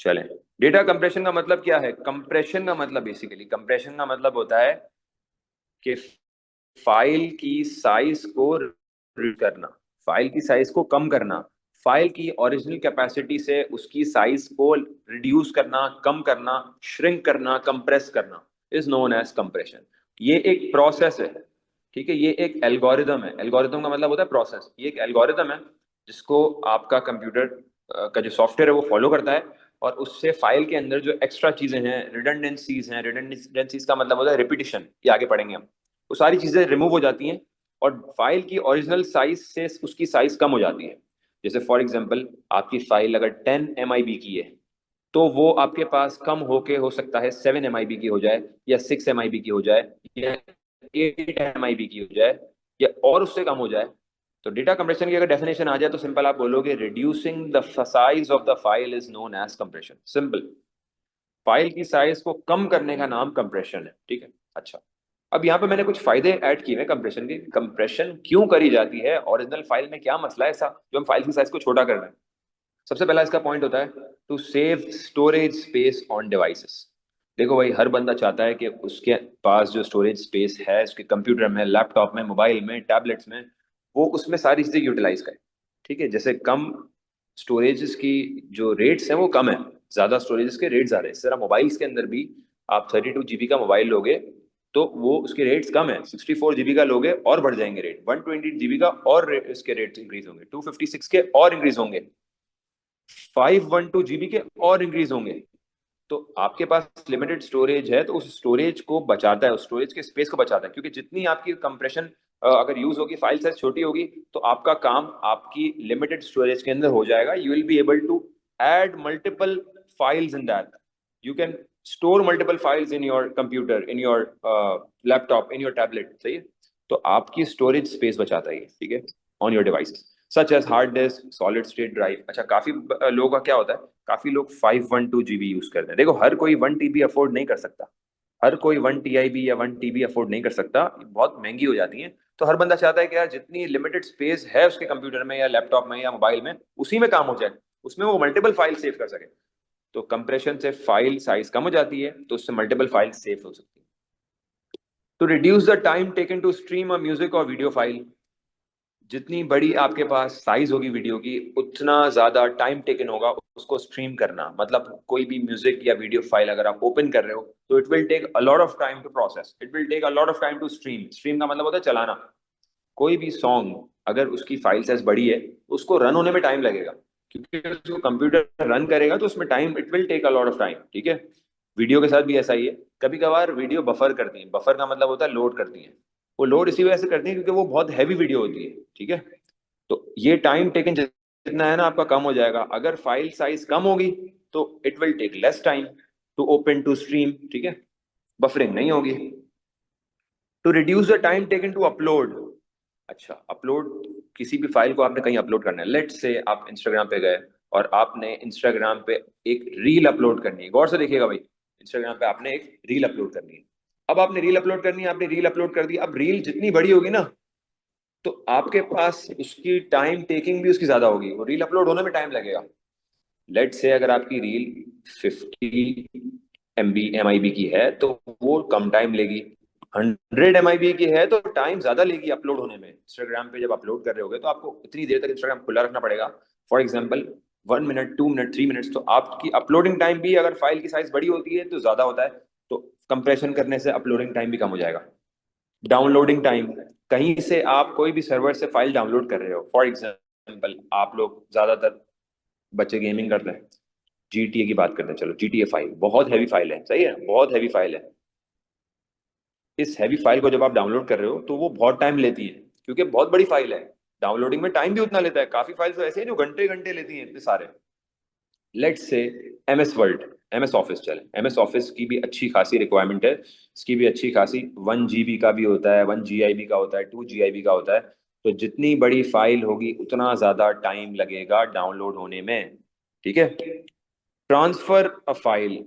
चलें, data compression का मतलब क्या है? कंप्रेशन का मतलब बेसिकली, कंप्रेशन का मतलब होता है कि फाइल की साइज को रिड्यूस करना, फाइल की साइज को कम करना, फाइल की ओरिजिनल कैपेसिटी से उसकी साइज को रिड्यूस करना, कम करना, श्रिंक करना, कंप्रेस करना इज नोन एज कंप्रेशन। ये एक प्रोसेस है, ठीक है, ये एक एल्गोरिदम है। एल्गोरिदम का मतलब होता है प्रोसेस। ये एक एल्गोरिदम है जिसको आपका कंप्यूटर का जो सॉफ्टवेयर है वो फॉलो करता है, और उससे फाइल के अंदर जो एक्स्ट्रा चीजें हैं, रिडंडेंसीज हैं, रिडंडेंसीज का मतलब होता है रिपीटिशन, ये आगे पढ़ेंगे हम, वो सारी चीजें रिमूव हो जाती हैं और फाइल की ओरिजिनल साइज से उसकी साइज कम हो जाती है। जैसे फॉर एग्जांपल, आपकी फाइल अगर 10 MIB की है, तो वो आपके पास कम होके हो सकता है 7 MIB की हो जाए, या 6 MIB की हो जाए, या 8 MIB की हो जाए, या और उससे कम हो जाए। तो डेटा कंप्रेशन की अगर डेफिनेशन आ जाए तो सिंपल आप बोलोगे reducing the size of the file is known as compression. Simple, file की साइज को कम करने का नाम कंप्रेशन है, ठीक है। अच्छा, अब यहाँ पे मैंने कुछ फायदे ऐड किए हैं कंप्रेशन के। कंप्रेशन क्यों करी जाती है, ओरिजिनल फाइल में क्या मसला है ऐसा जो हम फाइल की साइज को छोटा कर रहे हैं? सबसे पहला इसका पॉइंट होता है to save storage space on devices. देखो भाई, हर बंदा चाहता है कि उसके पास जो स्टोरेज स्पेस है, उसके कंप्यूटर में, लैपटॉप में, मोबाइल में, टैबलेट्स में, वो उसमें सारी चीजें यूटिलाइज करे। ठीक है, जैसे कम स्टोरेजेस की जो रेट्स हैं वो कम है, ज्यादा स्टोरेजेस के रेट ज्यादा है। इस तरह मोबाइल्स के अंदर भी आप 32 GB का मोबाइल लोगे तो वो उसके रेट्स कम है, 64 GB का लोगे और बढ़ जाएंगे रेट, 128 GB का और इसके रेट्स इंक्रीज होंगे, 256 के और इंक्रीज होंगे, 512 GB के और इंक्रीज होंगे। तो आपके पास लिमिटेड स्टोरेज है तो उस स्टोरेज को बचाता है, उस स्टोरेज के स्पेस को बचाता है, क्योंकि जितनी आपकी कंप्रेशन अगर यूज होगी, फाइल साइज छोटी होगी, तो आपका काम आपकी लिमिटेड स्टोरेज के अंदर हो जाएगा। You will be able to add multiple files in that, you can store multiple files in your computer, in your laptop, in your tablet. सही है, तो आपकी स्टोरेज स्पेस बचाता है ये, ठीक है, on your device, such as hard disk, solid state drive. अच्छा, काफी लोगों का क्या होता है, काफी लोग 512 GB यूज करते हैं। देखो, हर कोई 1 TB अफोर्ड नहीं कर सकता, हर कोई 1 TIB या 1 TB अफोर्ड नहीं कर सकता, बहुत महंगी हो जाती है। तो हर बंदा चाहता है कि यार जितनी लिमिटेड स्पेस है उसके कंप्यूटर में या लैपटॉप में या मोबाइल में, उसी में काम हो जाए, उसमें वो मल्टीपल फाइल सेव कर सके। तो कंप्रेशन से फाइल साइज कम हो जाती है, तो उससे मल्टीपल फाइल सेव हो सकती है। To reduce the time taken to stream a music और वीडियो फाइल, जितनी बड़ी आपके पास साइज होगी वीडियो की, उतना ज्यादा टाइम टेकन होगा उसको स्ट्रीम करना। मतलब कोई भी म्यूजिक या वीडियो फाइल अगर आप ओपन कर रहे हो तो it will take a lot of time to process, it will take a lot of time to stream. Stream का मतलब होता है चलाना। कोई भी सॉन्ग अगर उसकी फाइल साइज बड़ी है, उसको रन होने में टाइम लगेगा, क्योंकि उसको कंप्यूटर रन करेगा तो उसमें time, it will take a lot of time, ठीक है। वीडियो के साथ भी ऐसा ही है, कभी कभार वीडियो बफर करती है। बफर का मतलब होता है लोड करती है। वो लोड इसी वजह से करती है क्योंकि वो बहुत हैवी वीडियो होती है, ठीक है। तो ये टाइम टेकन जितना है ना आपका कम हो जाएगा। अगर फाइल साइज कम होगी तो it will take less time to open to stream, ठीक है, बफरिंग नहीं होगी। To reduce the time taken to upload. अच्छा, अपलोड, किसी भी फाइल को आपने कहीं अपलोड करना है। लेट से आप इंस्टाग्राम पे गए और आपने इंस्टाग्राम पे एक रील अपलोड करनी है। गौर से देखिएगा भाई, इंस्टाग्राम पे आपने एक रील अपलोड करनी है। अब आपने रील अपलोड करनी है, आपने रील अपलोड कर दी। अब रील जितनी बड़ी होगी ना, तो आपके पास उसकी टाइम टेकिंग भी उसकी ज्यादा होगी, वो रील अपलोड होने में टाइम लगेगा। लेट से अगर आपकी रील 50 MB की है तो वो कम टाइम लेगी। 100 MB की है तो टाइम ज्यादा लेगी अपलोड होने में। इंस्टाग्राम पे जब अपलोड कर रहे होगे तो आपको इतनी देर तक इंस्टाग्राम खुला रखना पड़ेगा, for example 1 minute, 2 minute, 3 minutes. तो आपकी अपलोडिंग टाइम भी अगर फाइल की साइज बड़ी होती है तो ज्यादा होता है। तो कंप्रेशन करने से अपलोडिंग टाइम भी कम हो जाएगा। डाउनलोडिंग टाइम, कहीं से आप कोई भी सर्वर से फाइल डाउनलोड कर रहे हो, फॉर एग्जाम्पल आप लोग ज्यादातर बच्चे गेमिंग करते हैं, GTA की बात करते हैं, चलो GTA 5 बहुत हैवी फाइल है, सही है, बहुत हैवी फाइल है। इस हैवी फाइल को जब आप डाउनलोड कर रहे हो तो वो बहुत टाइम लेती है, क्योंकि बहुत बड़ी फाइल है। डाउनलोडिंग में टाइम भी उतना लेता है। काफी फाइल्स तो ऐसे हैं जो घंटे घंटे लेती हैं, इतने सारे। Let's say MS word, MS office चले, MS ऑफिस की भी अच्छी खासी रिक्वायरमेंट है। इसकी भी अच्छी खासी, 1 GB का भी होता है, 1 GIB का होता है, 2 GIB का होता है। तो जितनी बड़ी फाइल होगी उतना ज्यादा टाइम लगेगा डाउनलोड होने में, ठीक है। Transfer a file,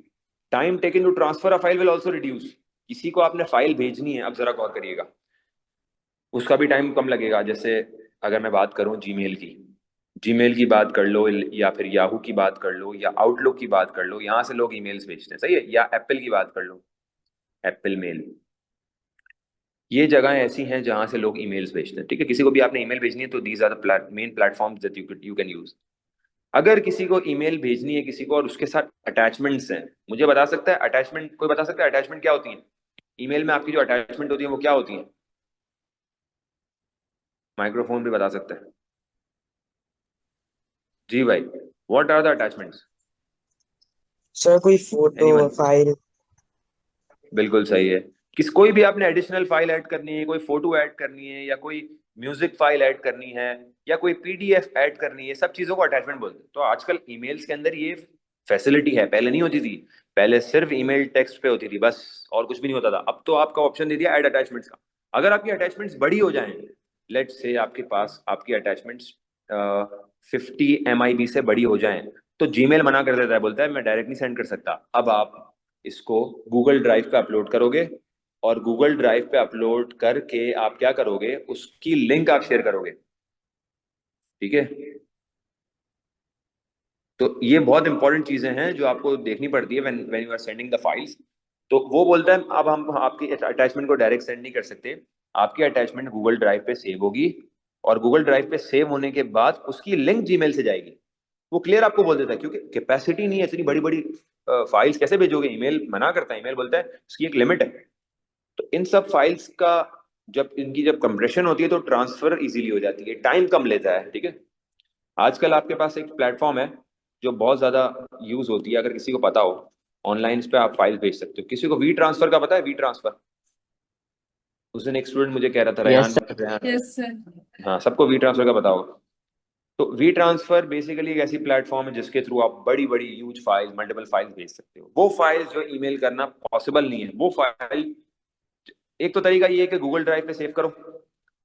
time taken to transfer a file will also reduce. किसी को आपने फाइल भेजनी है, अब जरा गौर करिएगा, उसका भी टाइम कम लगेगा। जैसे अगर मैं बात करूं जीमेल की, जीमेल की बात कर लो, या फिर याहू की बात कर लो, या आउटलुक की बात कर लो, यहाँ से लोग ईमेल्स भेजते हैं, सही है। या एप्पल की बात कर लो, एप्पल मेल। ये जगह ऐसी हैं जहां से लोग ईमेल्स भेजते हैं, ठीक है। किसी को भी आपने ईमेल भेजनी है तो these are the main platforms that you can use. अगर किसी को ईमेल भेजनी है किसी को और उसके साथ अटैचमेंट्स हैं, मुझे बता सकता है अटैचमेंट, कोई बता सकता है अटैचमेंट क्या होती है? ईमेल में आपकी जो अटैचमेंट होती है वो क्या होती है? माइक्रोफोन भी बता सकता है। जी भाई, what are the attachments? Sir कोई फोटो एनीवन? फाइल। बिल्कुल सही है। कोई भी आपने एडिशनल फाइल ऐड करनी है, कोई फोटो ऐड करनी है, या कोई म्यूजिक फाइल ऐड करनी है, या कोई पीडीएफ ऐड करनी है, सब चीजों को अटैचमेंट बोलते हैं। तो आजकल ईमेल्स के अंदर ये फैसिलिटी है, पहले नहीं होती थी। पहले सिर्फ ईमेल टेक्स्ट पे होती थी बस, और कुछ भी नहीं होता था। अब तो आपका ऑप्शन दे दिया ऐड अटैचमेंट्स का। अगर आपकी अटैचमेंट्स बड़ी हो जाएं, लेट्स से आपके पास आपकी अटैचमेंट्स 50 MIB से बड़ी हो जाएं, तो जीमेल मना कर देता है, बोलता है मैं डायरेक्ट नहीं सेंड कर सकता। अब आप इसको गूगल ड्राइव पे अपलोड करोगे, और गूगल ड्राइव पे अपलोड करके आप क्या करोगे, उसकी लिंक आप शेयर करोगे, ठीक है। तो ये बहुत इंपॉर्टेंट चीजें हैं जो आपको देखनी पड़ती है when when you are sending the files. तो वो बोलता है अब हम आपकी अटैचमेंट को डायरेक्ट सेंड नहीं कर सकते, आपकी अटैचमेंट गूगल ड्राइव पे सेव होगी, और गूगल ड्राइव पे सेव होने के बाद उसकी लिंक जीमेल से जाएगी। वो क्लियर आपको बोल देता है, क्योंकि कैपेसिटी नहीं है इतनी बड़ी बड़ी फाइल्स कैसे भेजोगे। ईमेल मना करता है, ईमेल बोलता है इसकी एक लिमिट है। तो इन सब फाइल्स का जब कंप्रेशन होती है तो ट्रांसफर इजीली हो जाती है, टाइम कम लेता है, ठीक है। आजकल आपके पास एक प्लेटफॉर्म है जो बहुत ज्यादा यूज होती है, अगर किसी को पता हो, ऑनलाइन इस पे आप फाइल भेज सकते हो। किसी को वी ट्रांसफर का पता है? वी ट्रांसफर, उस दिन एक स्टूडेंट मुझे कह रहा था, yes Rehan sir. Rehan. Yes sir. हाँ, सबको वी ट्रांसफर का पता होगा। तो वी ट्रांसफर बेसिकली एक ऐसी प्लेटफॉर्म है जिसके थ्रू आप बड़ी बड़ी ह्यूज फाइल, मल्टीपल फाइल भेज सकते हो। वो फाइल जो ईमेल करना पॉसिबल नहीं है, वो फाइल, एक तो तरीका ये है कि गूगल ड्राइव पे सेव करो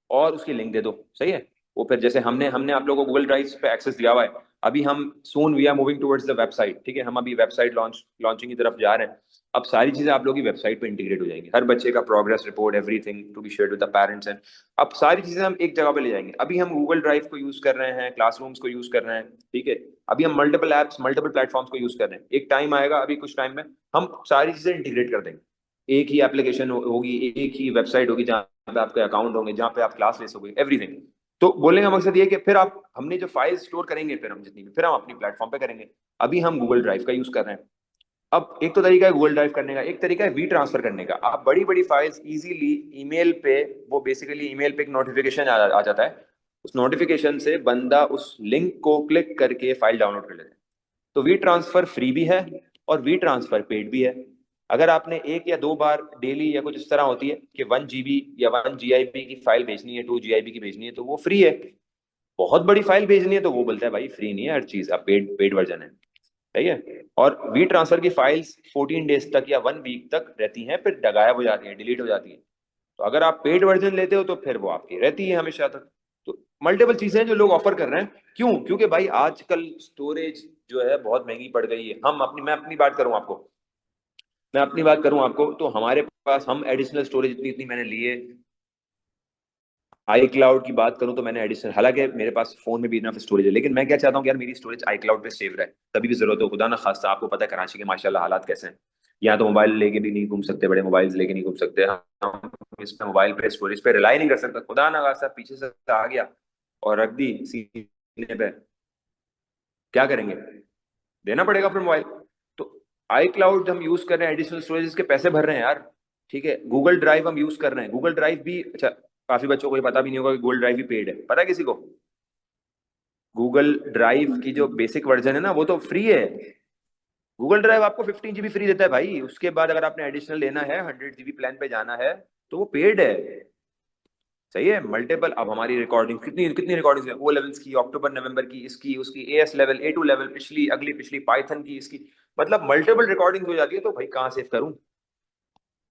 और उसकी लिंक दे दो, सही है। वो फिर जैसे हमने हमने आप लोगों को गूगल ड्राइव पे एक्सेस दिया हुआ है। अभी हम soon we are moving towards the website, ठीक है। हम अभी वेबसाइट लॉन्चिंग की तरफ जा रहे हैं। अब सारी चीजें आप लोगों की वेबसाइट पे इंटीग्रेट हो जाएंगी, हर बच्चे का progress report, everything to be shared with the parents and. अब सारी चीजें हम एक जगह पे ले जाएंगे। अभी हम गूगल ड्राइव को यूज कर रहे हैं, क्लासरूम्स को यूज कर रहे हैं, ठीक है। अभी हम मल्टीपल एप्स, मल्टीपल प्लेटफॉर्म्स को यूज कर रहे हैं। एक टाइम आएगा अभी कुछ टाइम में, हम सारी चीजें इंटीग्रेट कर देंगे। एक ही एप्लीकेशन होगी, एक ही वेबसाइट होगी जहाँ पे आपके अकाउंट होंगे, जहाँ पे आप क्लास ले सकोगे, एवरीथिंग। तो बोलने का मकसद ये है कि फिर आप, हमने जो फाइल स्टोर करेंगे फिर हम जितनी भी, फिर हम अपनी प्लेटफॉर्म पे करेंगे। अभी हम गूगल ड्राइव का यूज कर रहे हैं। अब एक तो तरीका है गूगल ड्राइव करने का, एक तरीका है वी ट्रांसफर करने का। आप बड़ी बड़ी फाइल्स इजीली ईमेल पे, वो बेसिकली ईमेल पे एक नोटिफिकेशन आ जाता है, उस नोटिफिकेशन से बंदा उस लिंक को क्लिक करके फाइल डाउनलोड कर लेता है। तो वी ट्रांसफर फ्री भी है और वी ट्रांसफर पेड भी है। अगर आपने एक या दो बार डेली या कुछ इस तरह होती है कि 1 GB या 1 GIB की फाइल भेजनी है, 2 GIB की भेजनी है, तो वो फ्री है। बहुत बड़ी फाइल भेजनी है तो वो बोलता है भाई फ्री नहीं है, हर चीज आप पेड पेड वर्जन है, सही है। और वी ट्रांसफर की फाइल्स 14 डेज तक या 1 वीक तक रहती हैं, फिर गायब हो जाती है, डिलीट हो जाती है। तो अगर आप पेड वर्जन लेते हो तो फिर वो आपकी रहती है हमेशा तक। तो मल्टीपल चीजें हैं जो लोग ऑफर कर रहे हैं। क्यों? क्योंकि भाई आजकल स्टोरेज जो है बहुत महंगी पड़ गई है। मैं अपनी बात करूं आपको, तो हमारे पास, हम एडिशनल स्टोरेज इतनी इतनी मैंने लिए। आई क्लाउड की बात करूं तो मैंने एडिशनल, हालांकि मेरे पास फोन में भी इनफ स्टोरेज है, लेकिन मैं क्या चाहता हूं कि यार मेरी स्टोरेज आई क्लाउड पे सेव रहे, कभी भी जरूरत हो, खुदा ना खास्ता। आपको पता है कराची के माशाल्लाह हालात कैसे हैं। यहाँ तो मोबाइल लेके भी नहीं घूम सकते, बड़े मोबाइल लेके नहीं घूम सकते हम। इस पे मोबाइल पे स्टोरेज पे रिलाई नहीं कर सकता, खुदा ना खास्ता पीछे से आ गया और रख दी सीने पे, क्या करेंगे? देना पड़ेगा फिर मोबाइल। तो आई क्लाउड हम यूज कर रहे हैं, एडिशनल स्टोरेज के पैसे भर रहे हैं यार, ठीक है। गूगल ड्राइव हम यूज कर रहे हैं, गूगल ड्राइव भी, अच्छा, काफी बच्चों को ये पता भी नहीं होगा कि गूगल ड्राइव भी पेड है, पता है किसी को? गूगल ड्राइव की जो बेसिक वर्जन है ना वो तो फ्री है। गूगल ड्राइव आपको 15 GB फ्री देता है भाई, उसके बाद अगर आपने एडिशनल लेना है, 100 GB प्लान पे जाना है, तो वो पेड है, सही है। मल्टीपल, अब हमारी रिकॉर्डिंग कितनी कितनी रिकॉर्डिंग्स है, ओ लेवल्स की, अक्टूबर नवंबर की, इसकी उसकी, AS level, A two level, पिछली अगली पिछली, पाइथन की, इसकी, मतलब मल्टीपल रिकॉर्डिंग हो जाती है। तो भाई कहाँ सेव करूं?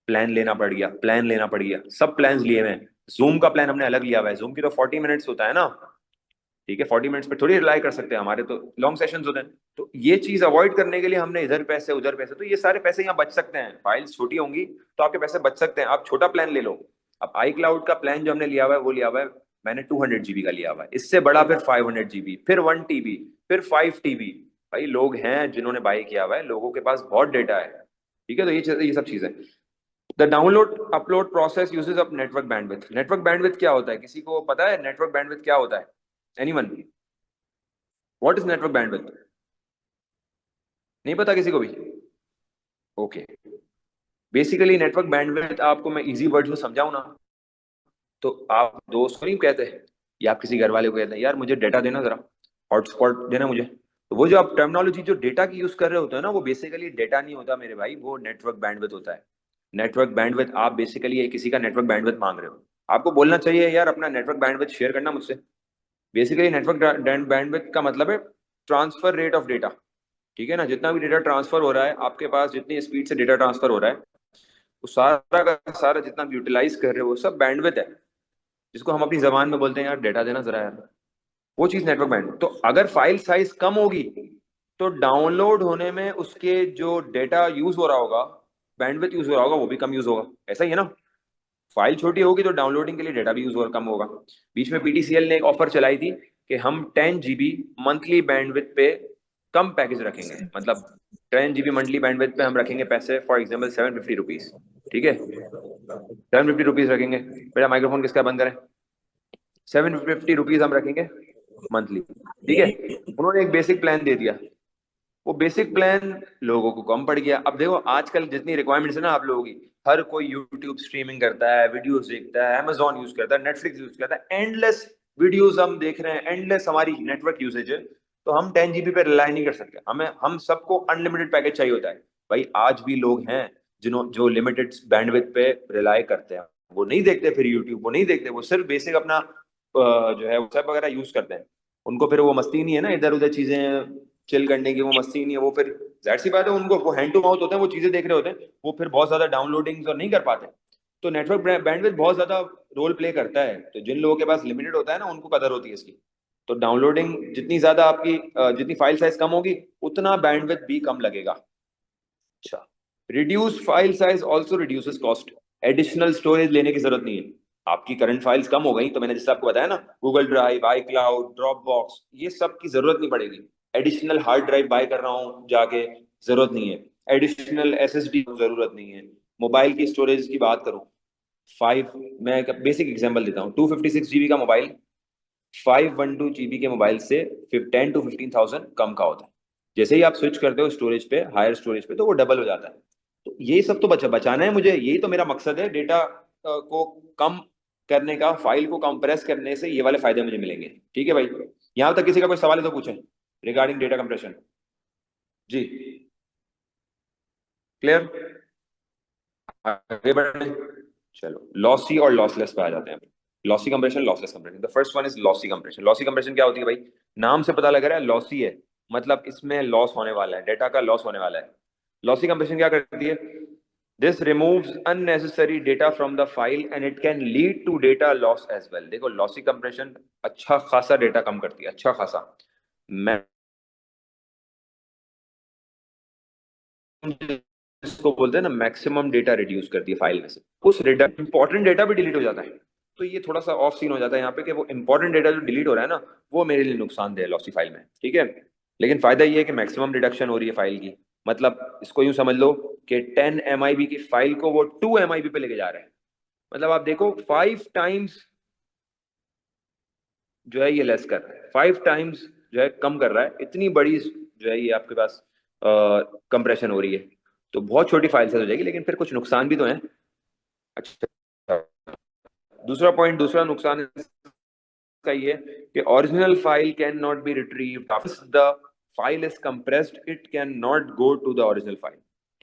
प्लान लेना पड़ गया, सब प्लान लिए हुए हैं। जूम का प्लान हमने अलग लिया हुआ है, जूम की तो 40 मिनट्स होता है ना, ठीक है। 40 मिनट्स पे थोड़ी रिलाई कर सकते हैं, हमारे तो लॉन्ग सेशंस होते हैं। तो ये चीज अवॉइड करने के लिए हमने इधर पैसे उधर पैसे, तो ये सारे पैसे यहाँ बच सकते हैं। फाइल्स छोटी होंगी तो आपके पैसे बच सकते हैं, आप छोटा प्लान ले लो। अब आई क्लाउड का प्लान जो हमने लिया हुआ है वो लिया हुआ है मैंने 200 GB का लिया हुआ है, इससे बड़ा फिर 500 GB, फिर 1 TB, फिर 5 TB। भाई लोग हैं जिन्होंने बाई किया हुआ है, लोगों के पास बहुत डेटा है। ठीक है, तो ये सब चीजें। The download upload process uses up network bandwidth. Network bandwidth क्या होता है, किसी को पता है नेटवर्क बैंडविड्थ क्या होता है? Anyone? What is network bandwidth? नहीं पता किसी को भी? ओके, बेसिकली नेटवर्क बैंडविड्थ आपको मैं इजी वर्ड्स में समझाऊं ना, तो आप दोस्त को नहीं कहते, या आप किसी घर वाले को कहते हैं यार मुझे डेटा देना जरा, हॉटस्पॉट देना मुझे, तो वो जो आप टर्मिनोलॉजी जो डेटा की यूज कर रहे होते हैं ना, वो बेसिकली डेटा नहीं होता मेरे भाई, वो नेटवर्क बैंडविड्थ होता है। नेटवर्क बैंडविड्थ आप बेसिकली किसी का नेटवर्क बैंडविड्थ मांग रहे हो, आपको बोलना चाहिए यार अपना नेटवर्क बैंडविड्थ शेयर करना मुझसे। बेसिकली नेटवर्क बैंडविड्थ का मतलब है ट्रांसफर रेट ऑफ डेटा। ठीक है ना, जितना भी डेटा ट्रांसफर हो रहा है आपके पास, जितनी स्पीड से डेटा ट्रांसफर हो रहा है, वो सारा का सारा जितना भी यूटिलाइज कर रहे हो वो सब बैंडविड्थ है, जिसको हम अपनी जबान में बोलते हैं यार डेटा देना जरा यार, वो चीज नेटवर्क बैंडविड्थ। तो अगर फाइल साइज कम होगी तो डाउनलोड होने में उसके जो डेटा यूज हो रहा होगा, बैंडविड्थ यूज हो रहा होगा, वो भी कम यूज होगा। ऐसा ही है ना, फाइल छोटी होगी तो डाउनलोडिंग के लिए डेटा भी यूज और कम होगा। बीच में पीटीसीएल ने एक ऑफर चलाई थी कि हम 10 GB मंथली बैंडविड्थ पे कम पैकेज रखेंगे, मतलब 10 GB मंथली बैंडविड्थ पे हम रखेंगे पैसे, फॉर एग्जाम्पल 750 रुपीज। ठीक है, 750 रुपीज रखेंगे। बेटा माइक्रोफोन किसका बंद करें। 750 रुपीज हम रखेंगे मंथली। ठीक है, उन्होंने एक बेसिक प्लान दे दिया, वो बेसिक प्लान लोगों को कम पड़ गया। अब देखो आजकल जितनी रिक्वायरमेंट्स है ना आप लोगों की, हर कोई यूट्यूब स्ट्रीमिंग करता है, वीडियोस देखता है, Amazon यूज करता है, नेटफ्लिक्स यूज करता है, एंडलेस वीडियोस हम देख रहे हैं, एंडलेस हमारी नेटवर्क यूसेज है। तो हम 10 GB पे रिलाई नहीं कर सकते, हमें हम सबको अनलिमिटेड पैकेज चाहिए होता है। भाई आज भी लोग हैं जो लिमिटेड बैंडविड्थ पे रिलाई करते हैं, वो नहीं देखते फिर यूट्यूब, वो नहीं देखते, वो सिर्फ बेसिक अपना जो है व्हाट्सएप वगैरह यूज करते हैं। उनको फिर वो मस्ती नहीं है ना इधर उधर चीजें चिल करने की, वो मस्ती नहीं है, वो फिर जाहिर सी बात है उनको वो हैंड टू माउथ होते हैं, वो चीजें देख रहे होते हैं, वो फिर बहुत ज्यादा डाउनलोडिंग और नहीं कर पाते। तो नेटवर्क बैंडविड्थ बहुत ज्यादा रोल प्ले करता है, तो जिन लोगों के पास लिमिटेड होता है ना उनको कदर होती है इसकी। तो डाउनलोडिंग जितनी ज्यादा आपकी जितनी फाइल साइज कम होगी उतना बैंडविड्थ भी कम लगेगा। अच्छा, reduce file size also reduces cost. Additional storage लेने की जरूरत नहीं है, आपकी करंट फाइल्स कम हो गई तो मैंने जैसे आपको बताया ना, गूगल ड्राइव, आई क्लाउड, ड्रॉप बॉक्स, ये सब की जरूरत नहीं पड़ेगी। एडिशनल हार्ड ड्राइव बाय कर रहा हूँ जाके, जरूरत नहीं है। एडिशनल एसएसडी जरूरत नहीं है। मोबाइल की स्टोरेज की बात करूँ, 5, मैं एक बेसिक एग्जांपल देता हूँ, 256 GB का मोबाइल 512 GB के मोबाइल से 10 to 15,000 कम का होता है। जैसे ही आप स्विच करते हो स्टोरेज पे, हायर स्टोरेज पे, तो वो डबल हो जाता है। तो ये सब तो बचाना है मुझे, यही तो मेरा मकसद है, डेटा को कम करने का, फाइल को कंप्रेस करने से ये वाले फायदे मुझे मिलेंगे। ठीक है भाई, यहां तक किसी का कोई सवाल है तो पूछें रिगार्डिंग डेटा कंप्रेशन। जी, क्लियर? आगे बढ़े, चलो लॉसी और लॉसलेस पे आ जाते हैं। Lossy compression, lossless compression. The first one is lossy compression. Lossy compression क्या होती है भाई, नाम से पता लग रहा है लॉसी है, मतलब इसमें लॉस होने वाला है, डेटा का लॉस होने वाला है। लॉसी कंप्रेशन क्या करती है, this removes unnecessary data from the file and it can lead to data loss as well. देखो लॉसी कंप्रेशन अच्छा खासा डेटा कम करती है, अच्छा खासा। मैं इसको बोलते हैं ना मैक्सिमम डेटा रिड्यूस करती है फाइल में से, उस डेटा इंपॉर्टेंट डेटा भी डिलीट हो जाता है। तो ये थोड़ा सा ऑफ सीन हो जाता है यहाँ पे कि वो इंपॉर्टेंट डेटा जो डिलीट हो रहा है ना, वो मेरे लिए नुकसानदेह है लॉसी फाइल में। ठीक है, लेकिन फायदा ये है कि मैक्सिमम रिडक्शन हो रही है फाइल की। मतलब इसको यूं समझ लो कि 10 MIB की फाइल को वो 2 MIB पे लेके जा रहे हैं। मतलब आप देखो 5 टाइम्स जो है ये लेस कर रहा है, 5 टाइम्स जो है कम कर रहा है, इतनी बड़ी जो है ये आपके पास कंप्रेशन हो रही है। तो बहुत छोटी फाइल साइज हो जाएगी, लेकिन फिर कुछ नुकसान भी तो है। अच्छा, दूसरा पॉइंट, दूसरा नुकसान इसका ये कि original file can not be retrieved after the file is compressed, it can not go to the original file.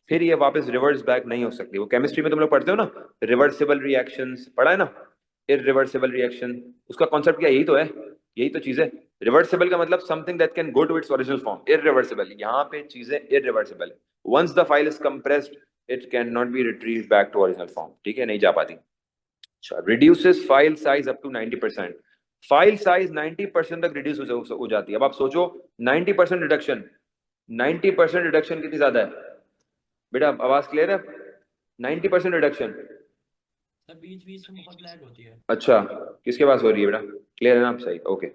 फिर ये वापस रिवर्स बैक नहीं हो सकती। वो केमिस्ट्री में तुम लोग पढ़ते हो ना, रिवर्सिबल रिएक्शंस पढ़ा है ना, इरिवर्सिबल रिएक्शन, उसका कॉन्सेप्ट क्या, यही तो है, यही तो चीज है। रिवर्सिबल का मतलब something that can go to its original form. Irreversible, यहाँ पे चीजें इरिवर्सिबल है। Once the file is compressed it can not be retrieve back to original form. ठीक है, नहीं जा पाती। अच्छा, reduces file size up to 90%। File size 90% तक रिड्यूस हो जाती है। अब आप सोचो 90% रिडक्शन, 90% रिडक्शन कितनी ज्यादा है बेटा, आवाज क्लियर है? 90% रिडक्शन सर बीच बीच में बहुत लैग होती है। अच्छा, किसके पास हो रही है बेटा? क्लियर है ना आप? सही, ओके।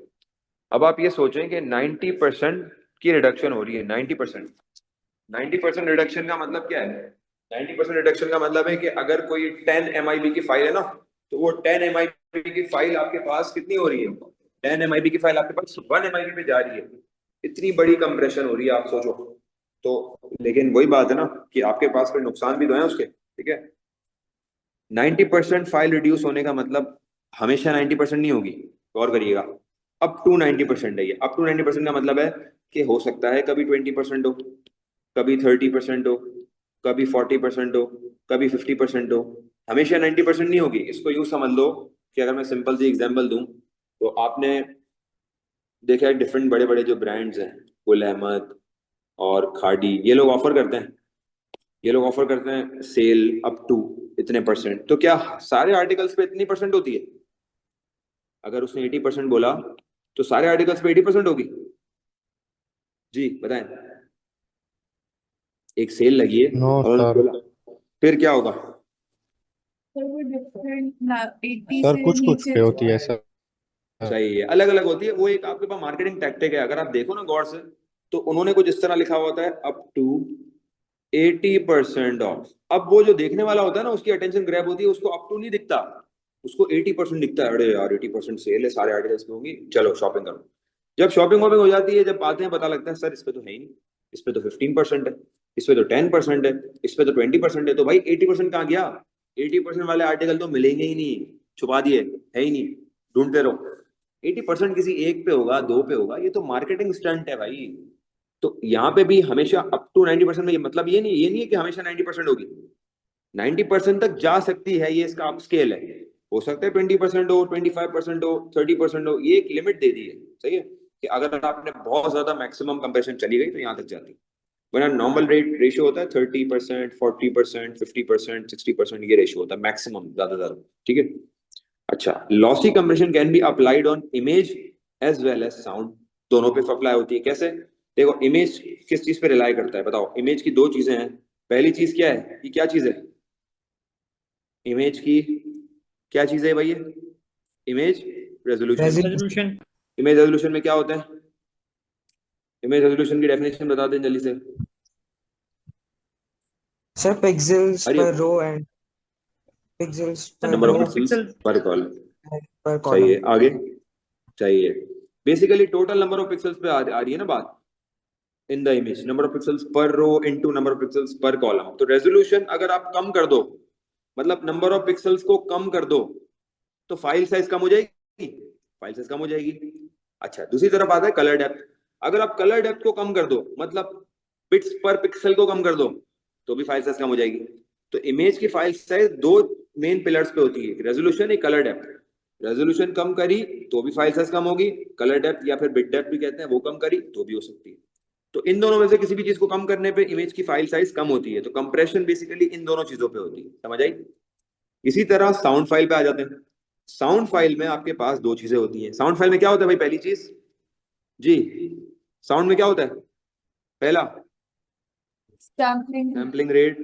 अब आप ये सोचें कि 90% की रिडक्शन हो रही है। 90%, 90% रिडक्शन का मतलब क्या है? 90% रिडक्शन का मतलब है कि अगर कोई 10 MIB की फाइल है ना, तो वो 10 MIB की फाइल आपके पास कितनी हो रही है? 10 MIB की फाइल आपके पास 1 MIB पे जा रही है। इतनी बड़ी कंप्रेशन हो रही है, आप सोचो। तो लेकिन वही बात है ना कि आपके पास फिर नुकसान भी तो है उसके, ठीक है। 90% फाइल रिड्यूस होने का मतलब हमेशा 90% नहीं होगी, गौर करिएगा। अप टू 90% है ये। अप टू 90% का मतलब है कि हो सकता है कभी 20% हो, कभी 30% हो, कभी 40% हो, कभी 50% हो। हमेशा 90% नहीं होगी। इसको यूं समझ लो कि अगर मैं सिंपल सी एग्जांपल दूं, तो आपने देखा है डिफरेंट बड़े बड़े जो ब्रांड्स हैं, गुल अहमद और खादी, ये लोग ऑफर करते हैं सेल अप टू इतने परसेंट। तो क्या सारे आर्टिकल्स पे इतनी परसेंट होती है? अगर उसने 80% बोला, तो सारे आर्टिकल्स पे 80% होगी? जी बताएं। एक सेल लगी है नो और उन्होंने सर। बोला, फिर क्या होगा? सर वो डिफरेंट 80 सर से कुछ कुछ नीचे पे होती है सर। सही है, अलग अलग होती है। वो एक आपके पास मार्केटिंग टैक्टिक है। अगर आप देखो ना गौर से, तो उन्होंने कुछ इस तरह लिखा हुआ होता है, अप टू 80% ऑफ। अब वो जो देखने वाला होता है ना, उसकी अटेंशन ग्रैब होती है, उसको अप टू नहीं दिखता, उसको 80% दिखता है। अरे यार 80% सेल है, सारे आर्टिकल्स पे होंगी, चलो शॉपिंग करो। जब शॉपिंग वॉपिंग हो जाती है, जब आते हैं, पता लगता है सर इस पे तो है ही नहीं, इस पे तो 15% है, इस पे तो 10% है, इस पे तो 20% है। तो भाई 80% कहाँ गया? 80% वाले आर्टिकल तो मिलेंगे ही नहीं, छुपा दिए, है ही नहीं, ढूंढते रहो। 80% किसी एक पे होगा, दो पे होगा, ये तो मार्केटिंग स्टंट है भाई। तो यहाँ पे भी हमेशा अप टू 90% में, ये मतलब ये नहीं है कि हमेशा 90% होगी। 90% तक जा सकती है, ये इसका स्केल है। हो सकता है 20% हो, 25% हो, 30% हो, ये एक लिमिट दे दी है। सही है कि अगर आपने बहुत ज्यादा मैक्सिमम कंप्रेशन चली गई तो यहाँ तक जाती है। वरना नॉर्मल रेट रेशियो होता है 30%, 40%, 50%, 60%, ये रेशियो होता है मैक्सिमम, ज्यादा ज्यादा, ठीक है। अच्छा, lossy compression can be applied on image as well as sound. दोनों पे अप्लाई होती है। कैसे? देखो, इमेज किस चीज पे रिलाई करता है बताओ? इमेज की दो चीजें हैं। पहली चीज क्या है? ये क्या चीज है? इमेज की क्या चीज है भाई ये? Image resolution. Resolution. Image resolution में क्या होता है? इमेज रेजोल्यूशन की डेफिनेशन बता दें जल्दी से। सर पिक्सेल्स अरे, पर रो एंड पिक्सेल्स पर नंबर रो ऑफ पिक्सल्स पर कॉलम। पर सही कॉलम। है, आगे। सही है। Basically total number of pixels पे आ रही है ना बात। In the image number of pixels पर रो इनटू नंबर ऑफ पिक्सल्स पर कॉलम। तो रेजोल्यूशन अगर आप कम कर दो, मतलब नंबर ऑफ पिक्सल्स को कम कर दो, तो फाइल साइज कम हो जाएगी, फाइल साइज कम हो जाएगी। अच्छा, दूसरी तरफ आता है कलर डेप्थ। अगर आप कलर डेप्थ को कम कर दो, मतलब बिट्स पर पिक्सल को कम कर दो, तो भी फाइल साइज कम हो जाएगी। तो इमेज की फाइल साइज दो मेन पिलर्स पे होती है, रेजोल्यूशन, एक कलर डेप्थ। रेजोल्यूशन कम करी तो भी फाइल साइज कम होगी, कलर डेप्थ या फिर बिट डेप्थ भी कहते हैं, वो कम करी तो भी हो सकती है। तो इन दोनों में से किसी भी चीज को कम करने पे इमेज की फाइल साइज कम होती है। तो कंप्रेशन बेसिकली इन दोनों चीजों पे होती है, समझ आई? इसी तरह साउंड फाइल पे आ जाते हैं। साउंड फाइल में आपके पास दो चीजें होती हैं। साउंड फाइल में क्या होता है भाई? पहली चीज जी, साउंड में क्या होता है? पहला, सैम्पलिंग सैम्पलिंग रेट।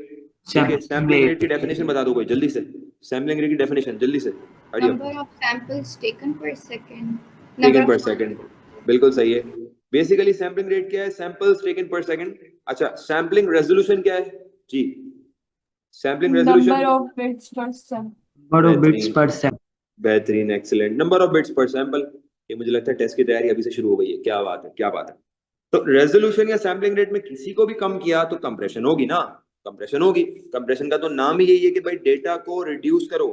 ठीक है, सैम्पलिंग रेट की डेफिनेशन बता दो कोई जल्दी से। सैम्पलिंग रेट की डेफिनेशन जल्दी से, hurry up. Number of samples taken per second. Number taken of per second, बिल्कुल सही है। बेसिकली सैम्पलिंग रेट क्या है? Samples taken per second. अच्छा, सैम्पलिंग रेजोल्यूशन क्या है जी? Sampling resolution, number of bits per second. Number of bits बेहतरीन, पर सेकंड। बेहतरीन, excellent. Number of bits per sample. ये मुझे लगता है टेस्ट की तैयारी अभी से शुरू हो गई है। क्या बात है, क्या बात है। तो रेजोल्यूशन या सैम्पलिंग रेट में किसी को भी कम किया तो कंप्रेशन होगी ना, कंप्रेशन होगी। कंप्रेशन का तो नाम ही यही है कि भाई डेटा को रिड्यूस करो।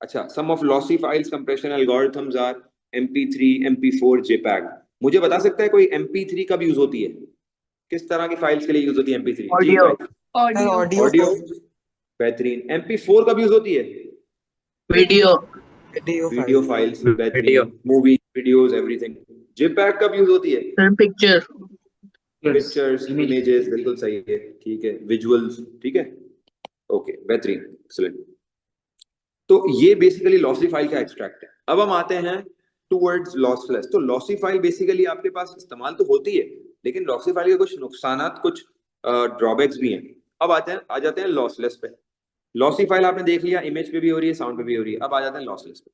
अच्छा, some of lossy files compression algorithms are MP3, MP4, JPEG। मुझे बता सकता है कोई MP3 कब यूज होती है? किस तरह की फाइल्स के लिए यूज होती है MP3 जी audio. Guys? Audio. Audio. Audio, बेहतरीन। MP4 कब यूज होती है? Video. Video video file. Files, video. बेहतरीन, मूवी वीडियोस एवरीथिंग। JPEG कब यूज होती है? Sir picture. पिक्चर्स, इमेजेस, बिल्कुल सही है, ठीक है, विजुअल्स, ठीक है, ओके, बेहतरीन, एक्सीलेंट। तो ये बेसिकली लॉसी फाइल का एक्सट्रैक्ट है। अब हम आते हैं टूवर्ड्स लॉसलेस। तो लॉसी फाइल बेसिकली आपके पास इस्तेमाल तो होती है, लेकिन लॉसी फाइल के कुछ नुकसानात, कुछ ड्रॉबैक्स भी हैं। अब आ जाते हैं लॉसलेस पे। लॉसी फाइल आपने देख लिया, इमेज पे भी हो रही है, साउंड पे भी हो रही है। अब आ जाते हैं लॉसलेस पे।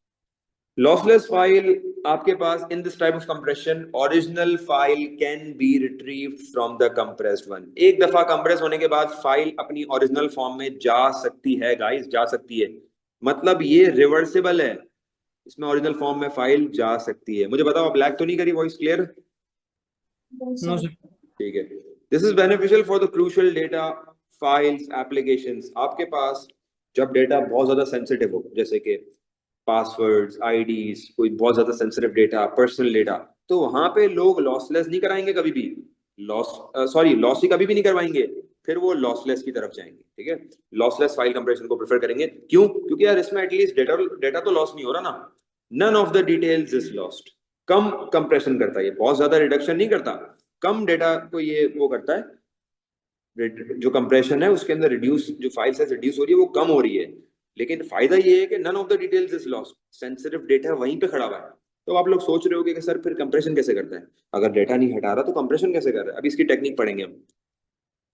लॉसलेस फाइल आपके पास in this type of compression original file can be retrieved from the compressed one. एक दफा कंप्रेस होने के बाद फाइल अपनी ओरिजिनल फॉर्म में जा सकती है गाइस, जा सकती है, मतलब ये रिवर्सिबल है, इसमें ओरिजिनल फॉर्म में फाइल जा सकती है। मुझे बताओ, ब्लैक तो नहीं करी वॉइस? क्लियर? No, sir. ठीक है। This is beneficial for the crucial data files applications. आपके पास जब डेटा बहुत ज्यादा सेंसिटिव हो, जैसे कि पासवर्ड्स, आईडीज, कोई बहुत ज्यादा सेंसिटिव डेटा, पर्सनल डेटा, तो वहां पे लोग लॉसलेस नहीं कराएंगे कभी भी, लॉसी कभी भी नहीं करवाएंगे, फिर वो लॉसलेस की तरफ जाएंगे। ठीक है, लॉसलेस फाइल कंप्रेशन को प्रेफर करेंगे। क्यों? क्योंकि यार इसमें एटलीस्ट डेटा तो लॉस नहीं हो रहा ना, none of the details is lost. कम कंप्रेशन करता है ये, बहुत ज्यादा रिडक्शन नहीं करता, कम डेटा को ये वो करता है, जो कंप्रेशन है उसके अंदर रिड्यूस, जो फाइल साइज रिड्यूस हो रही है वो कम हो रही है। लेकिन फायदा ये है कि none of the details is lost, sensitive data वहीं पे खड़ा हुआ है। तो आप लोग सोच रहे होगे कि सर फिर कंप्रेशन कैसे करता है, अगर डेटा नहीं हटा रहा तो कंप्रेशन कैसे कर रहा है? अभी इसकी टेक्निक पढ़ेंगे हम।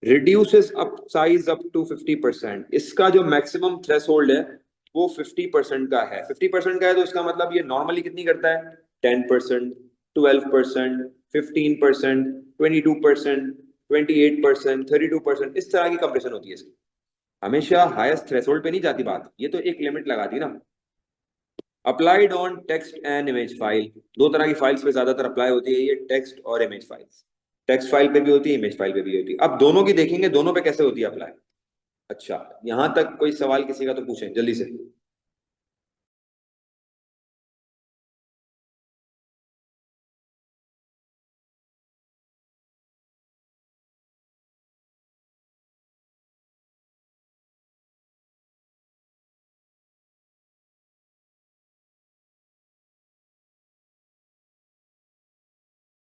Reduces up size up to 50%। इसका जो मैक्सिमम थ्रेशोल्ड है वो 50% का है। 50% का है तो इसका मतलब ये नॉर्मली कितनी करता है? 10%, 12%, 15%, 22%, 28%, 32%, इस तरह की कंप्रेशन होती है इसकी। हमेशा हाईएस्ट थ्रेशोल्ड पे नहीं जाती बात, ये तो एक लिमिट लगा दी ना। Applied on text and image file. दो तरह की फाइल्स पे ज्यादातर अप्लाई होती है ये, टेक्स्ट और इमेज फाइल्स। टेक्स्ट फाइल पे भी होती है, इमेज फाइल पे भी होती है। अब दोनों की देखेंगे, दोनों पे कैसे होती है अप्लाई। अच्छा, यहां तक कोई सवाल किसी का तो पूछें जल्दी से।